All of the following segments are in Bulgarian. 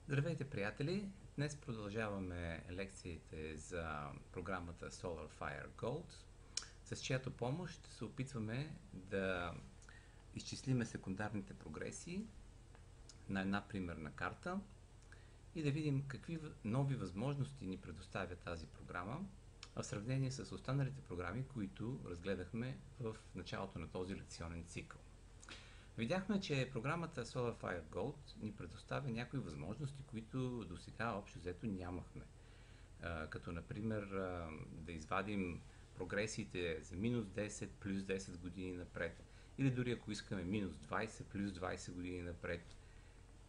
Здравейте, приятели! Днес продължаваме лекциите за програмата Solar Fire Gold, с чиято помощ ще се опитваме да изчислиме секундарните прогресии на една примерна карта и да видим какви нови възможности ни предоставя тази програма в сравнение с останалите програми, които разгледахме в началото на този лекционен цикъл. Видяхме, че програмата Solar Fire Gold ни предоставя някои възможности, които до сега общо взето нямахме. Като например да извадим прогресиите за минус 10, плюс 10 години напред, или дори ако искаме минус 20, плюс 20 години напред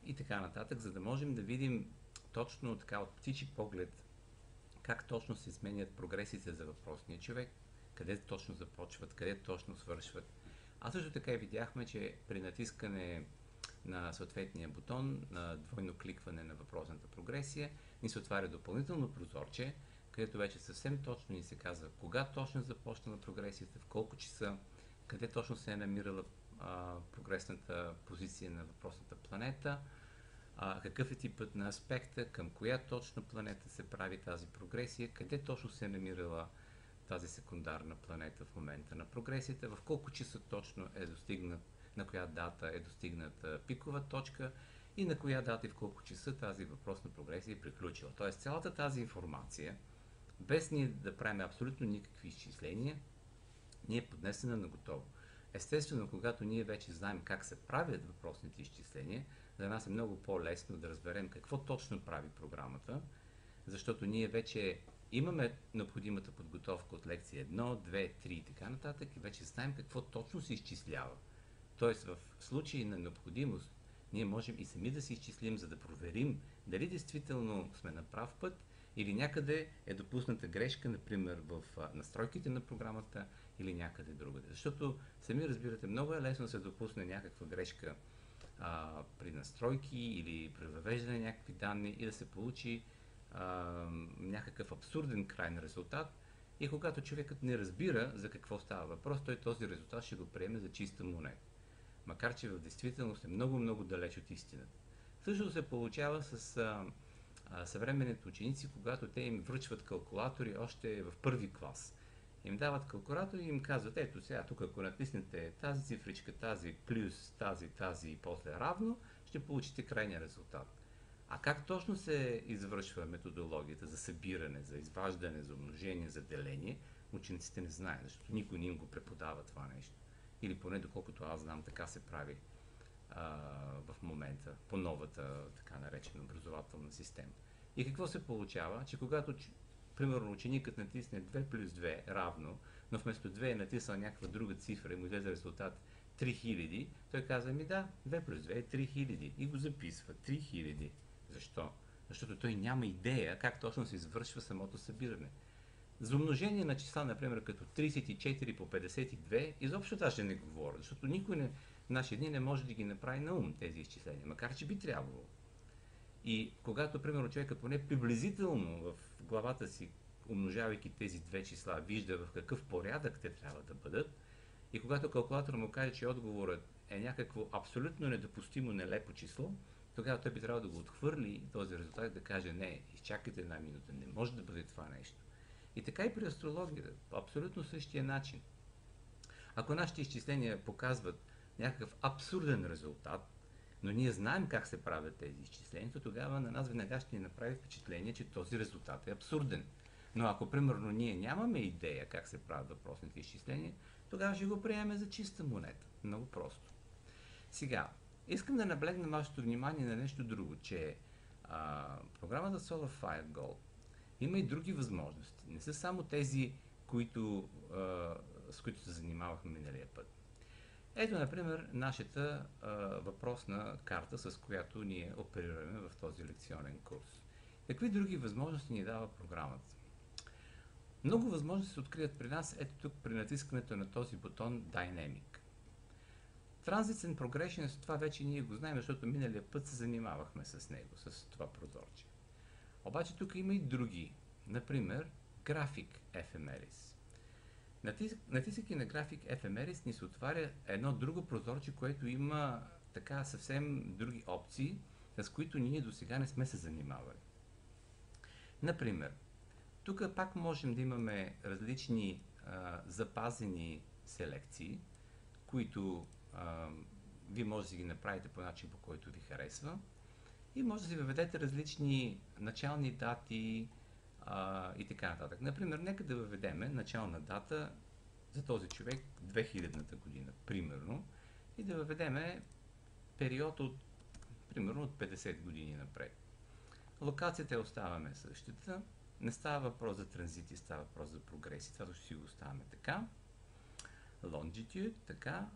и така нататък, за да можем да видим точно така от птичи поглед как точно се сменят прогресите за въпросния човек, къде точно започват, къде точно свършват. А също така и видяхме, че при натискане на съответния бутон, на двойно кликване на въпросната прогресия, ни се отваря допълнително прозорче, където вече съвсем точно ни се казва кога точно започнала прогресията, в колко часа, къде точно се е намирала прогресната позиция на въпросната планета, какъв е типът на аспекта, към коя точно планета се прави тази прогресия, къде точно се е намирала тази секундарна планета в момента на прогресията, в колко часа точно е достигнат, на коя дата е достигната пикова точка и на коя дата и в колко часа тази въпросна прогресия е приключила. Тоест цялата тази информация, без ние да правим абсолютно никакви изчисления, ни е поднесена на готово. Естествено, когато ние вече знаем как се правят въпросните изчисления, за нас е много по-лесно да разберем какво точно прави програмата, защото ние вече имаме необходимата подготовка от лекция 1, 2, 3 и така нататък и вече знаем какво точно се изчислява. Тоест в случай на необходимост ние можем и сами да се изчислим, за да проверим дали действително сме на прав път или някъде е допусната грешка, например в настройките на програмата или някъде другаде. Защото сами разбирате, много е лесно да се допусне някаква грешка при настройки или при въвеждане на някакви данни и да се получи някакъв абсурден крайен резултат и когато човекът не разбира за какво става въпрос, той този резултат ще го приеме за чиста монета. Макар че в действителност е много далеч от истината. Същото се получава с съвременните ученици, когато те им връчват калкулатори още в първи клас. Им дават калкулатор и им казват, ето сега тук ако натиснете тази цифричка, тази плюс, тази и после равно, ще получите крайния резултат. А как точно се извършва методологията за събиране, за изваждане, за умножение, за деление, учениците не знаят, защото никой не им го преподава това нещо. Или поне доколкото аз знам, така се прави в момента по новата така наречена образователна система. И какво се получава? Че когато примерно ученикът натисне 2 плюс 2 равно, но вместо 2 е натиснал някаква друга цифра и му излезе резултат 3000, той казва ми да, 2 плюс 2 е 3000 и го записва 3000. Защо? Защото той няма идея как точно се извършва самото събиране. За умножение на числа, например, като 34 по 52, изобщо даже не говоря, защото никой в наши дни не може да ги направи на ум тези изчисления, макар че би трябвало. И когато, примерно, човека поне приблизително в главата си, умножавайки тези две числа, вижда в какъв порядък те трябва да бъдат, и когато калкулатор му каже, че отговорът е някакво абсолютно недопустимо нелепо число, тогава той би трябвало да го отхвърли този резултат и да каже не, изчакайте една минута, не може да бъде това нещо. И така и при астрологията, по абсолютно същия начин. Ако нашите изчисления показват някакъв абсурден резултат, но ние знаем как се правят тези изчисления, то тогава на нас веднага ще ни направи впечатление, че този резултат е абсурден. Но ако примерно ние нямаме идея как се правят въпросните изчисления, тогава ще го приемем за чиста монета. Много просто. Сега, искам да наблегна вашето внимание на нещо друго, че програмата Solar Fire Gold има и други възможности. Не са само тези, с които се занимавахме миналия път. Ето, например, нашата въпросна карта, с която ние оперираме в този лекционен курс. Какви други възможности ни дава програмата? Много възможности се открият при нас, ето тук при натискането на този бутон Dynamic. Transits and Progressions, това вече ние го знаем, защото миналия път се занимавахме с него, с това прозорче. Обаче тук има и други, например Graphic Ephemeris. Натискайки на Graphic Ephemeris ни се отваря едно друго прозорче, което има така съвсем други опции с които ние до сега не сме се занимавали. Например, тук пак можем да имаме различни запазени селекции, които вие може да си ги направите по начин, по който ви харесва. И може да си въведете различни начални дати и така нататък. Например, нека да въведеме начална дата за този човек 2000-та година, примерно, и да въведеме период от, примерно, от 50 години напред. Локацията оставаме същата. Не става въпрос за транзити, става въпрос за прогреси. Това ще си го оставяме така. Longitude, така.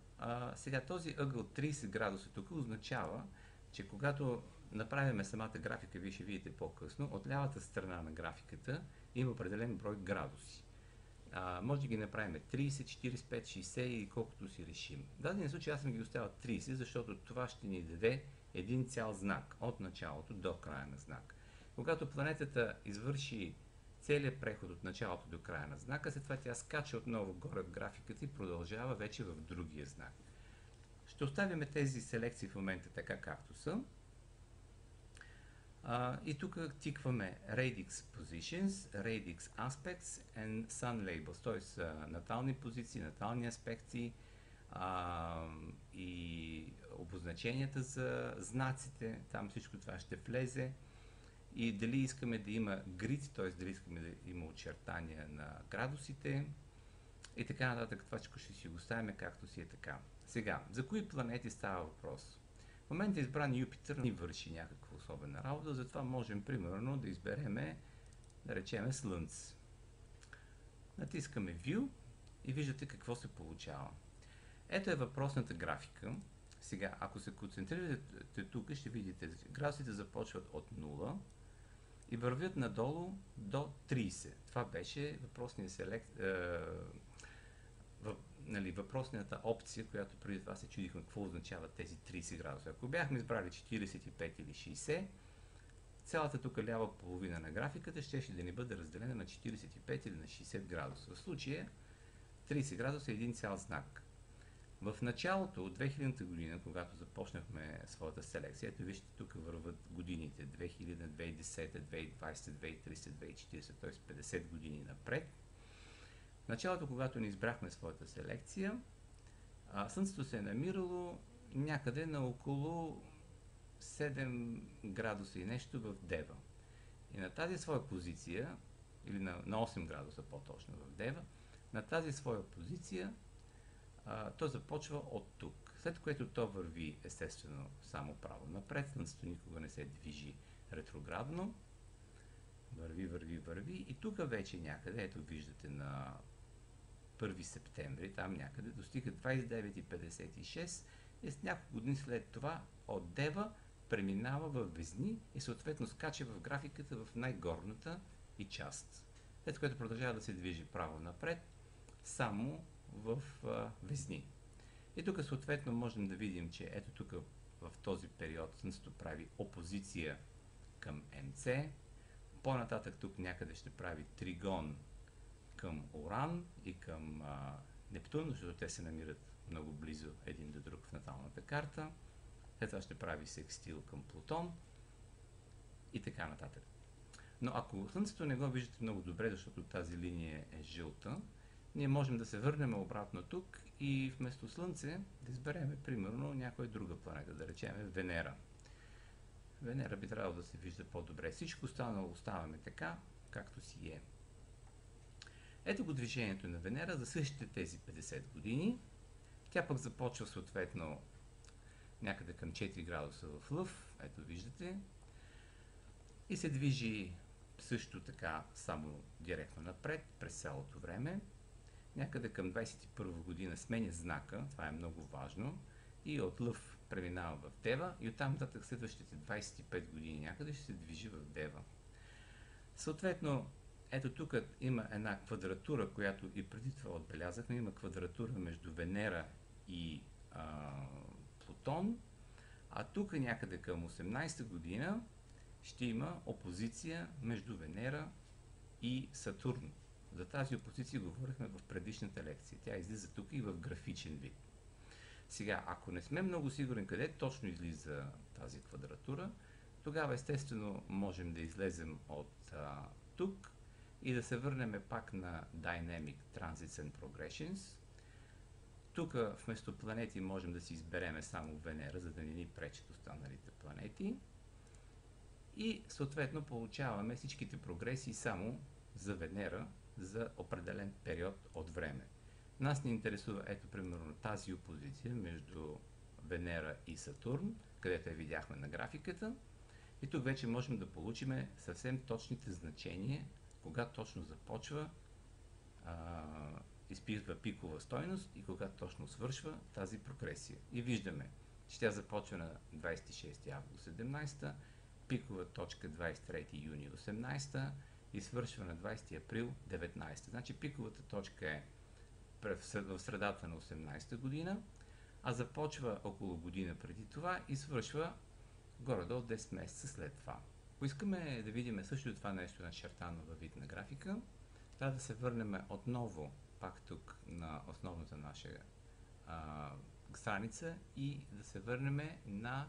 Сега този ъгъл 30 градуса тук означава, че когато направим самата графика, вие ще видите по-късно, от лявата страна на графиката има определен брой градуси. Може да ги направим 30, 45, 60 и колкото си решим. В дадения случай аз съм ги оставил 30, защото това ще ни даде един цял знак от началото до края на знак. Когато планетата извърши целият преход от началото до края на знака, след това тя скача отново горе в графиката и продължава вече в другия знак. Ще оставим тези селекции в момента така както са. И тук тикваме Radix Positions, Radix Aspects and Sun Labels, т.е. натални позиции, натални аспекти и обозначенията за знаците, там всичко това ще влезе. И дали искаме да има грид, т.е. дали искаме да има очертания на градусите и така нататък. Това ще си го ставим както си е така. Сега, за кои планети става въпрос? В момента избран Юпитер ни върши някаква особена работа, затова можем примерно да избереме, да речеме Слънце. Натискаме View и виждате какво се получава. Ето е въпросната графика. Сега, ако се концентрирате тук, ще видите, градусите започват от 0 и вървят надолу до 30. Това беше въпросната опция, която преди това се чудихме какво означават тези 30 градуса. Ако бяхме избрали 45 или 60, цялата тук лява половина на графиката ще да ни бъде разделена на 45 или на 60 градуса. В случая 30 градуса е един цял знак. В началото от 2000 година, когато започнахме своята селекция, ето вижте тук върват годините 2000, 2010, 2020, 2030, 2040, т.е. 50 години напред. В началото, когато ни избрахме своята селекция, Слънцето се е намирало някъде на около 7 градуса и нещо в Дева. И на тази своя позиция, или на 8 градуса по-точно в Дева, на тази своя позиция то започва от тук, след което то върви естествено само право напред, Слънцето никога не се движи ретроградно, върви и тук вече някъде, ето виждате на 1 септември, там някъде достига 29,56 и с няколко години след това от Дева преминава в Везни и съответно скача в графиката в най-горната и част, след което продължава да се движи право напред, само в Везни. И тук съответно можем да видим, че ето тук в този период Слънцето прави опозиция към МЦ, по-нататък тук някъде ще прави тригон към Уран и към Нептун, защото те се намират много близо един до друг в наталната карта. След това ще прави секстил към Плутон и така нататък. Но ако Слънцето не го виждате много добре, защото тази линия е жълта, ние можем да се върнем обратно тук и вместо Слънце да изберем примерно някоя друга планета, да речем Венера. Венера би трябвало да се вижда по-добре. Всичко останало оставаме така, както си е. Ето го движението на Венера за същите тези 50 години. Тя пък започва съответно някъде към 4 градуса в Лъв, ето виждате, и се движи също така само директно напред през цялото време. Някъде към 21 година сменя знака, това е много важно, и от Лъв преминава в Дева и оттам нататък следващите 25 години някъде ще се движи в Дева. Съответно, ето тук има една квадратура, която и преди това отбелязахме, има квадратура между Венера и Плутон, а тук някъде към 18 година ще има опозиция между Венера и Сатурн. За тази опозиция говорихме в предишната лекция. Тя излиза тук и в графичен вид. Сега, ако не сме много сигурни къде точно излиза тази квадратура, Тогава естествено можем да излезем от тук и да се върнем пак на Dynamic Transits and Progressions. Тук вместо планети можем да си избереме само Венера, за да не ни пречат останалите планети. И съответно получаваме всичките прогресии само за Венера за определен период от време. Нас ни интересува, ето примерно тази опозиция между Венера и Сатурн, където я видяхме на графиката. И тук вече можем да получим съвсем точните значения, кога точно започва, изпитва пикова стойност и кога точно свършва тази прогресия. И виждаме, че тя започва на 26 август 17, пикова точка 23 юни 18 и свършва на 20 април 19. Значи пиковата точка е в средата на 18 година, а започва около година преди това и свършва горе-долу 10 месеца след това. Ако искаме да видим също това нещо начертано във вид на графика, трябва да се върнем отново пак тук на основната наша страница и да се върнем на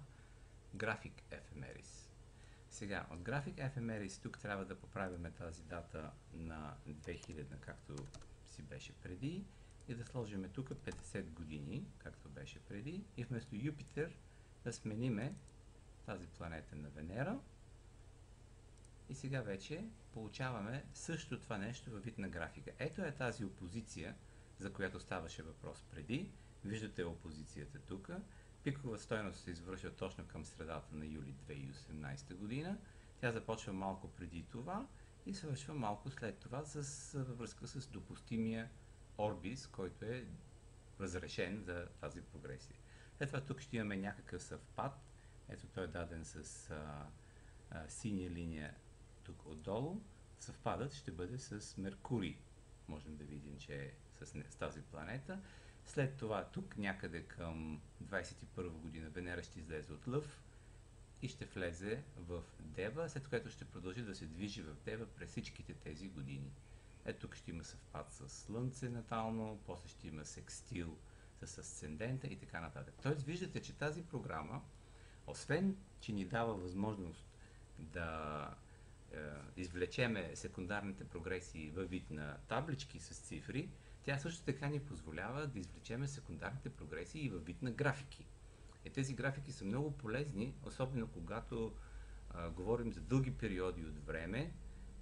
график Ephemeris. Сега, от график Ephemeris тук трябва да поправим тази дата на 2000, както си беше преди, и да сложим тук 50 години, както беше преди, и вместо Юпитер да смениме тази планета на Венера. И сега вече получаваме също това нещо във вид на графика. Ето е тази опозиция, за която ставаше въпрос преди. Виждате опозицията тук. Пикова стойност се извършва точно към средата на юли 2018 година. Тя започва малко преди това и свършва малко след това във връзка с допустимия орбис, който е разрешен за тази прогресия. След това тук ще имаме някакъв съвпад. Ето той е даден с синя линия тук отдолу. Съвпадът ще бъде с Меркурий. Можем да видим, че е с тази планета. След това тук някъде към 21 година Венера ще излезе от Лъв и ще влезе в Дева, след което ще продължи да се движи в Дева през всичките тези години. Ето тук ще има съвпад с Слънце натално, после ще има секстил с асцендента и така нататък. Тоест виждате, че тази програма, освен че ни дава възможност да извлечеме секундарните прогресии във вид на таблички с цифри, тя също така ни позволява да извлечеме секундарните прогресии и във вид на графики. Тези графики са много полезни, особено когато говорим за дълги периоди от време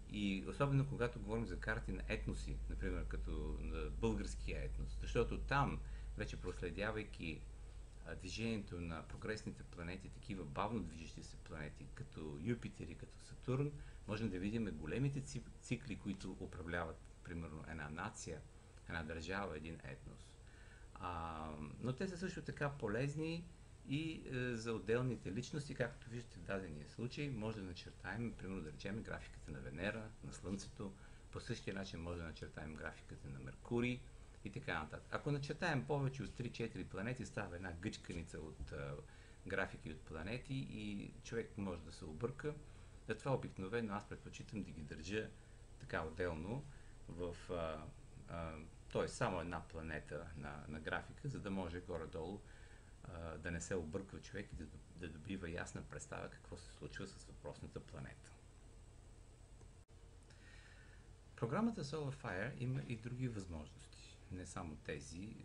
и особено когато говорим за карти на етноси, например като на българския етнос, защото там, вече проследявайки движението на прогресните планети, такива бавно движещи се планети, като Юпитер и като Сатурн, можем да видим големите цикли, които управляват, примерно, една нация, една държава, един етнос. Но те са също така полезни и за отделните личности, както виждате в дадения случай, може да начертаем, примерно да речем графиката на Венера, на Слънцето, по същия начин може да начертаем графиката на Меркурий и така нататък. Ако начертаем повече от 3-4 планети, става една гъчканица от графики от планети и човек може да се обърка. Затова обикновено аз предпочитам да ги държа така отделно т.е. само една планета на графика, за да може горе-долу да не се обърква човек и да добива ясна представа какво се случва с въпросната планета. Програмата SolarFire има и други възможности, не само тези,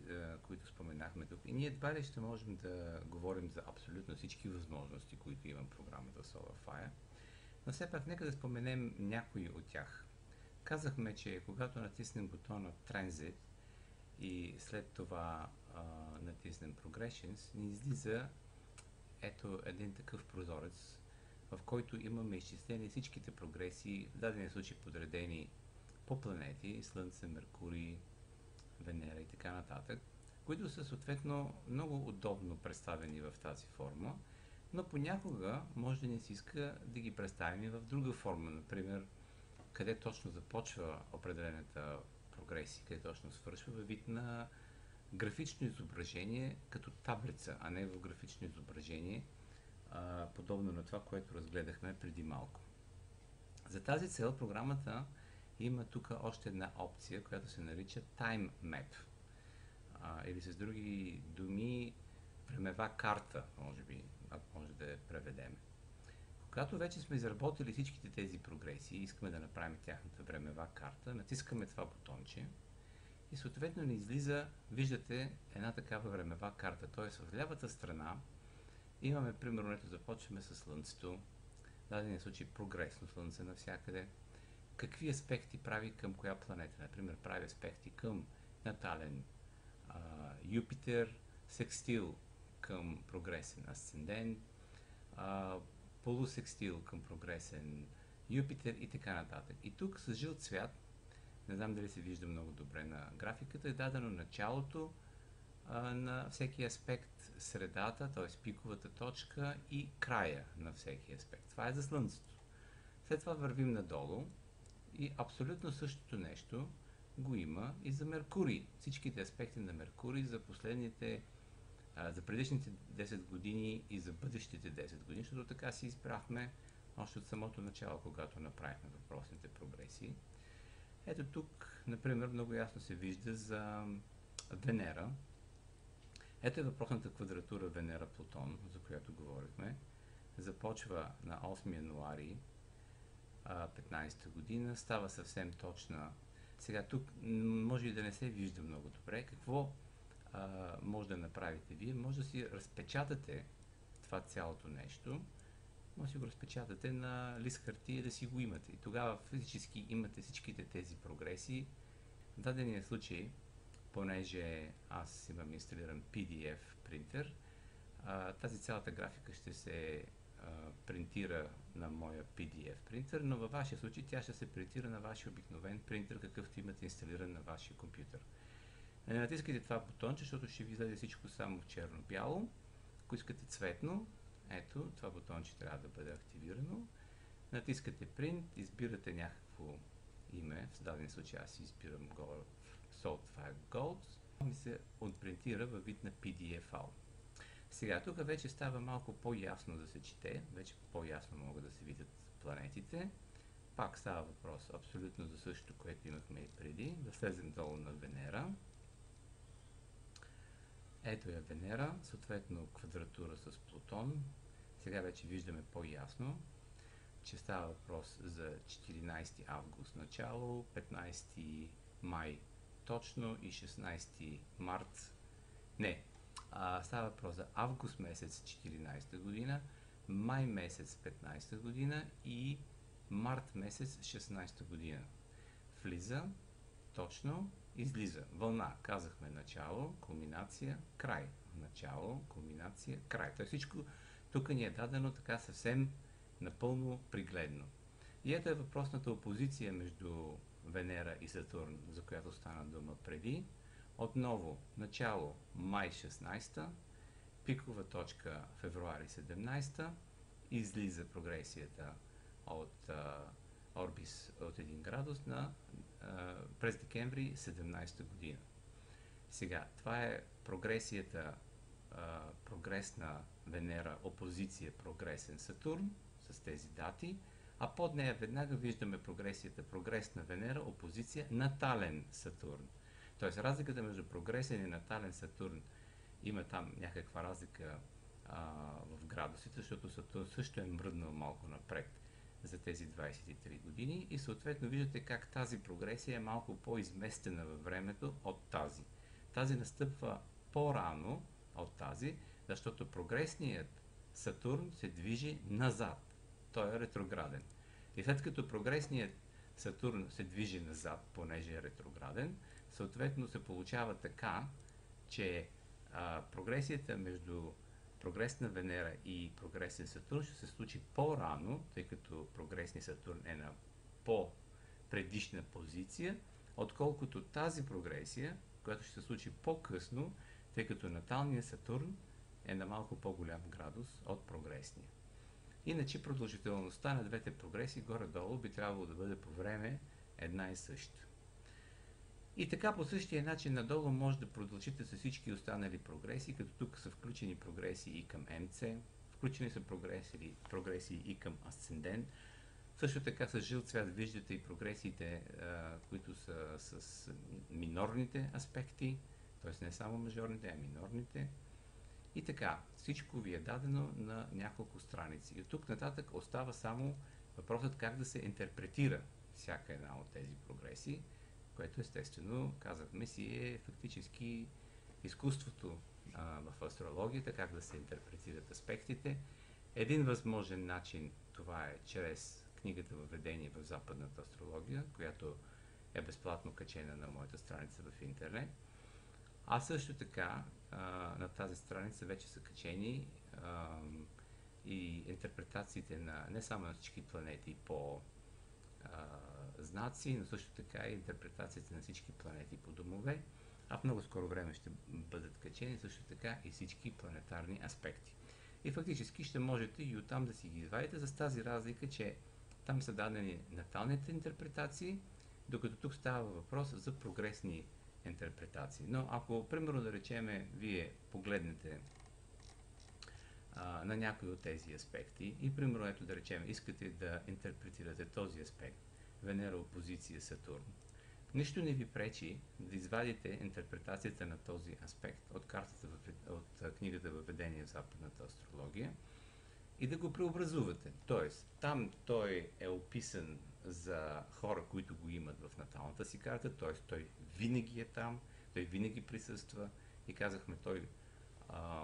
които споменахме тук. И ние едва ли ще можем да говорим за абсолютно всички възможности, които има програмата SolarFire, но все пак нека да споменем някои от тях. Казахме, че когато натиснем бутона Transit и след това натиснем Progressions, ни излиза ето един такъв прозорец, в който имаме изчислени всичките прогресии, в дадения случай подредени по планети, Слънце, Меркурий, Венера и така нататък, които са съответно много удобно представени в тази форма, но понякога може да ни се иска да ги представим и в друга форма, например, къде точно започва определената прогресия, къде точно свършва във вид на графично изображение като таблица, а не в графично изображение, подобно на това, което разгледахме преди малко. За тази цел програмата има тук още една опция, която се нарича Time Map, или с други думи времева карта, може би, ако може да я преведем. Когато вече сме изработили всичките тези прогресии и искаме да направим тяхната времева карта, натискаме това бутонче и съответно ни излиза, виждате, една такава времева карта. Т.е. в лявата страна имаме, примерно, ето започваме с Слънцето, в дадения случай прогресно Слънце навсякъде. Какви аспекти прави към коя планета? Например, прави аспекти към натален Юпитер, секстил към прогресен асцендент, полусекстил към прогресен Юпитер и така нататък. И тук с жълт цвят, не знам дали се вижда много добре на графиката, е дадено началото на всеки аспект, средата, т.е. пиковата точка и края на всеки аспект. Това е за Слънцето. След това вървим надолу и абсолютно същото нещо го има и за Меркурий. Всичките аспекти на Меркурий за за предишните 10 години и за бъдещите 10 години, защото така си избрахме още от самото начало, когато направихме въпросните прогресии. Ето тук, например, много ясно се вижда за Венера. Ето е въпросната квадратура Венера-Плутон, за която говорихме. Започва на 8 януари 15 година, става съвсем точна. Сега тук може и да не се вижда много добре. Какво може да направите вие? Може да си разпечатате това цялото нещо, може да си го разпечатате на лист хартия и да си го имате. И тогава физически имате всичките тези прогресии. В дадения случай, понеже аз имам инсталиран PDF принтер, тази цялата графика ще се принтира на моя PDF принтер, но във вашия случай тя ще се принтира на вашия обикновен принтер, какъвто имате инсталиран на вашия компютър. Не натискайте това бутонче, защото ще ви излезе всичко само в черно-бяло. Ако искате цветно, ето, това бутонче трябва да бъде активирано. Натискате Print, избирате някакво име, в даден случай аз избирам Saltfire Gold, ми се отпринтира във вид на PDF файл. Сега, тук вече става малко по-ясно да се чете, вече по-ясно могат да се видят планетите. Пак става въпрос абсолютно за същото, което имахме и преди. Да слезем долу на Венера. Ето е Венера, съответно квадратура с Плутон. Сега вече виждаме по-ясно, че става въпрос за 14 август начало, 15 май точно и 16 март. Не, става въпрос за август месец 14 година, май месец 15 година и март месец 16 година. Влиза точно, излиза. Вълна, казахме начало, кулминация, край. Начало, кулминация, край. То всичко тук ни е дадено така съвсем напълно пригледно. И ето е въпросната опозиция между Венера и Сатурн, за която стана дума преди. Отново, начало май 16, пикова точка февруари 17, излиза прогресията от орбис от 1 градус през декември 17 година. Сега, това е прогресията, прогресна Венера, опозиция, прогресен Сатурн с тези дати, а под нея веднага виждаме прогресията, прогресна Венера, опозиция, натален Сатурн. Тоест разликата между прогресен и натален Сатурн, има там някаква разлика в градусите, защото Сатурн също е мръднал малко напред за тези 23 години и съответно виждате как тази прогресия е малко по-изместена във времето от тази. Тази настъпва по-рано от тази, защото прогресният Сатурн се движи назад. Той е ретрограден. И след като прогресният Сатурн се движи назад, понеже е ретрограден, съответно се получава така, че прогресията между прогресна Венера и прогресен Сатурн ще се случи по-рано, тъй като прогресния Сатурн е на по-предишна позиция, отколкото тази прогресия, която ще се случи по-късно, тъй като наталният Сатурн е на малко по-голям градус от прогресния. Иначе продължителността на двете прогресии горе-долу би трябвало да бъде по време една и съща. И така по същия начин надолу може да продължите с всички останали прогресии, като тук са включени прогресии и към МЦ, включени са прогресии и към асцендент. Също така с жълт цвят виждате и прогресиите, които са с минорните аспекти, т.е. не само мажорните, а минорните. И така, всичко ви е дадено на няколко страници. И от тук нататък остава само въпросът как да се интерпретира всяка една от тези прогресии, което естествено, казахме си, е фактически изкуството в астрологията, как да се интерпретират аспектите. Един възможен начин това е чрез книгата Въведение в западната астрология, която е безплатно качена на моята страница в интернет. А също така на тази страница вече са качени и интерпретациите на не само на всички планети по знаци, но също така и интерпретациите на всички планети по домове, а в много скоро време ще бъдат качени също така и всички планетарни аспекти. И фактически ще можете и оттам да си ги извадите с тази разлика, че там са дадени наталните интерпретации, докато тук става въпрос за прогресни интерпретации. Но ако, примерно, да речеме, вие погледнете на някои от тези аспекти и, примерно, ето да речем, искате да интерпретирате този аспект, Венера опозиция Сатурн, нищо не ви пречи да извадите интерпретацията на този аспект от картата, от книгата Въведение в западната астрология и да го преобразувате. Тоест, там той е описан за хора, които го имат в наталната си карта, т.е. той винаги е там, той винаги присъства и казахме, той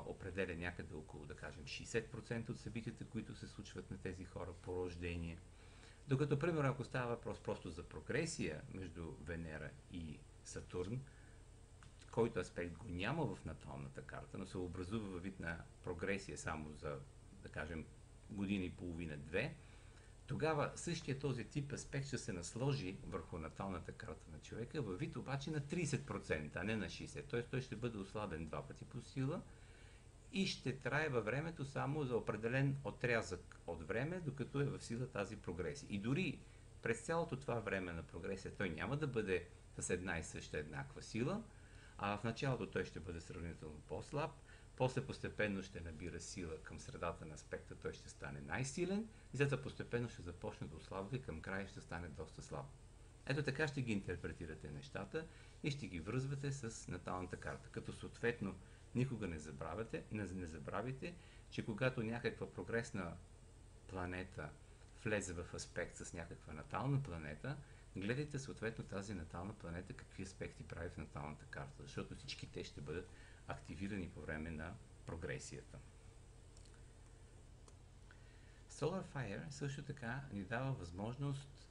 определя някъде около, да кажем, 60% от събитията, които се случват на тези хора по рождение. Докато, примерно, ако става въпрос просто за прогресия между Венера и Сатурн, който аспект го няма в наталната карта, но се образува във вид на прогресия само за, да кажем, година и половина-две, тогава същия този тип аспект ще се насложи върху наталната карта на човека във вид обаче на 30%, а не на 60%. Т.е. той ще бъде ослабен два пъти по сила и ще трае във времето само за определен отрязък от време, докато е в сила тази прогресия. И дори през цялото това време на прогресия той няма да бъде с една и съща еднаква сила, а в началото той ще бъде сравнително по-слаб, после постепенно ще набира сила към средата на аспекта, той ще стане най-силен и след това постепенно ще започне да ослабва и към края ще стане доста слаб. Ето така ще ги интерпретирате нещата и ще ги връзвате с наталната карта, като съответно никога не забравяйте, че когато някаква прогресна планета влезе в аспект с някаква натална планета, гледайте съответно тази натална планета какви аспекти прави в наталната карта, защото всички те ще бъдат активирани по време на прогресията. Solar Fire също така ни дава възможност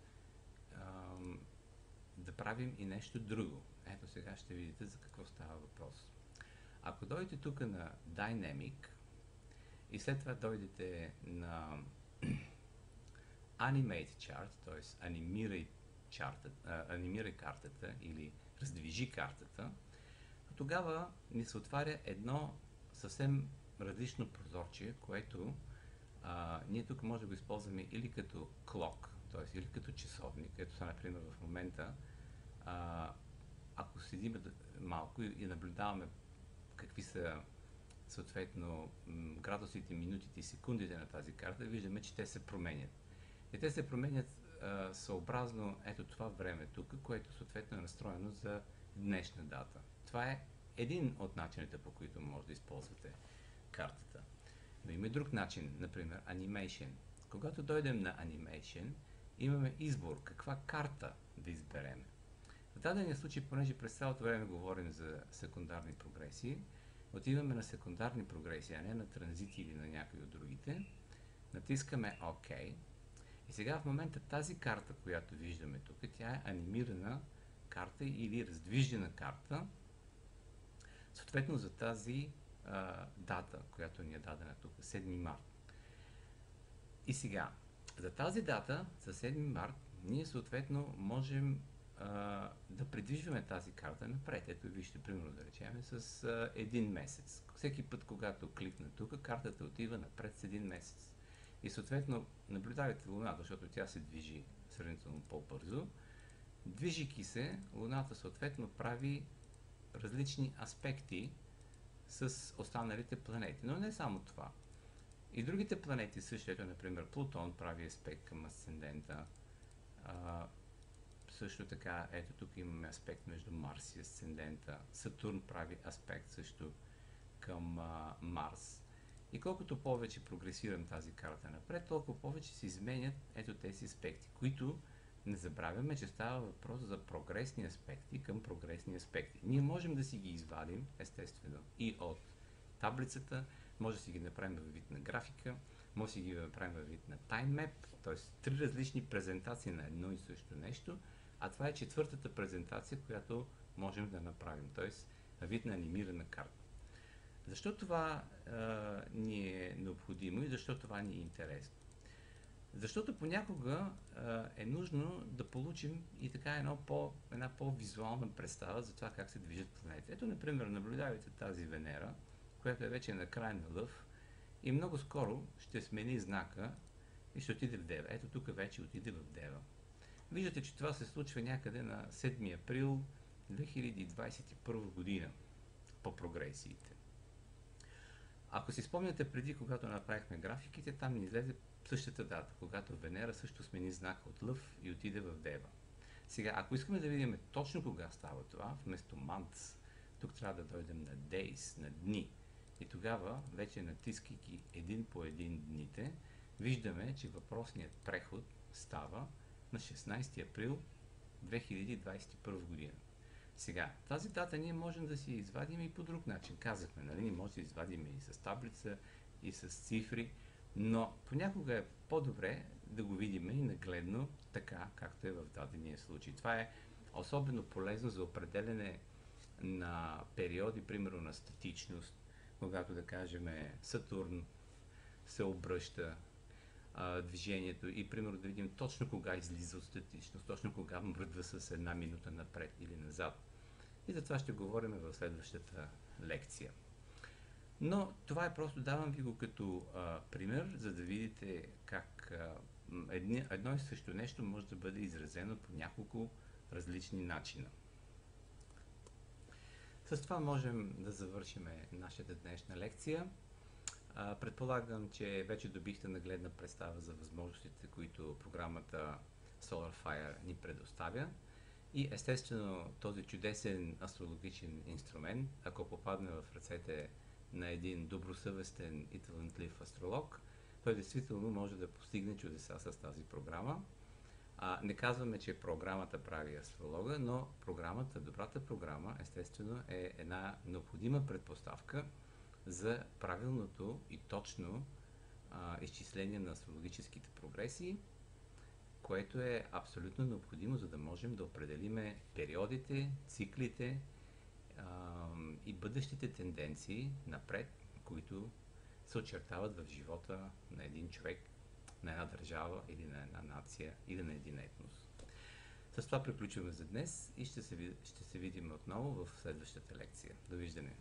да правим и нещо друго. Ето сега ще видите за какво става въпрос. Ако дойдете тук на Dynamic и след това дойдете на Animate Chart, т.е. анимирай картата или раздвижи картата, тогава ни се отваря едно съвсем различно прозорче, което ние тук може да го използваме или като clock, т.е. или като часовник. Ето сега, например, в момента, ако седим малко и наблюдаваме какви са съответно градусите, минутите и секундите на тази карта, виждаме, че те се променят. И те се променят съобразно ето това време тук, което съответно е настроено за днешна дата. Това е един от начините, по които може да използвате картата. Но има и друг начин, например Animation. Когато дойдем на Animation, имаме избор каква карта да изберем. В дадения случай, понеже през цялото време говорим за секундарни прогресии, отиваме на секундарни прогресии, а не на транзити или на някои от другите. Натискаме ОК. И сега в момента тази карта, която виждаме тук, тя е анимирана карта или раздвижена карта, съответно за тази дата, която ни е дадена тук, 7 март. И сега, за тази дата, за 7 март, ние съответно можем да придвижваме тази карта напред. Ето вижте, примерно да речем, с един месец. Всеки път, когато кликна тук, картата отива напред с един месец. И съответно, наблюдавайте Луната, защото тя се движи сравнително по-бързо. Движейки се, Луната съответно прави различни аспекти с останалите планети. Но не само това. И другите планети също, ето, например, Плутон прави аспект към асцендента. Също така, ето тук имаме аспект между Марс и асцендента. Сатурн прави аспект също към Марс. И колкото повече прогресирам тази карта напред, толкова повече се изменят ето тези аспекти, които не забравяме, че става въпрос за прогресни аспекти към прогресни аспекти. Ние можем да си ги извадим, естествено, и от таблицата, може да си ги направим във вид на графика, може да си ги направим във вид на тайммап, т.е. 3 различни презентации на едно и също нещо, а това е четвъртата презентация, която можем да направим, т.е. във вид на анимирана карта. Защо това ни е необходимо и защо това ни е интересно? Защото понякога е нужно да получим и така една по-визуална представа за това как се движат планетите. Ето, например, наблюдавайте тази Венера, която е вече на край на лъв и много скоро ще смени знака и ще отиде в Дева. Ето тук вече отиде в Дева. Виждате, че това се случва някъде на 7 април 2021 година по прогресиите. Ако си спомняте преди, когато направихме графиките, там ни излезе същата дата, когато Венера също смени знака от Лъв и отиде в Дева. Сега, ако искаме да видим точно кога става това, вместо months, тук трябва да дойдем на days, на дни. И тогава, вече натискайки един по един дните, виждаме, че въпросният преход става на 16 април 2021 година. Сега, тази дата ние можем да си извадим и по друг начин. Казахме, нали, ние можем да извадим и с таблица, и с цифри, но понякога е по-добре да го видим и нагледно, така както е в дадения случай. Това е особено полезно за определене на периоди, примерно на статичност, когато, да кажем, Сатурн се обръща движението и примерно да видим точно кога излиза от статичност, точно кога мръдва с една минута напред или назад. И за това ще говорим в следващата лекция. Но това е просто, давам ви го като пример, за да видите как едно и също нещо може да бъде изразено по няколко различни начина. С това можем да завършим нашата днешна лекция. Предполагам, че вече добихте нагледна представа за възможностите, които програмата SolarFire ни предоставя. И естествено този чудесен астрологичен инструмент, ако попадне в ръцете на един добросъвестен и талантлив астролог, той действително може да постигне чудеса с тази програма. Не казваме, че програмата прави астролога, но добрата програма, естествено, е една необходима предпоставка за правилното и точно изчисление на астрологическите прогресии, което е абсолютно необходимо, за да можем да определиме периодите, циклите и бъдещите тенденции напред, които се очертават в живота на един човек, на една държава или на една нация или на един етнос. С това приключваме за днес и ще се видим отново в следващата лекция. Довиждане!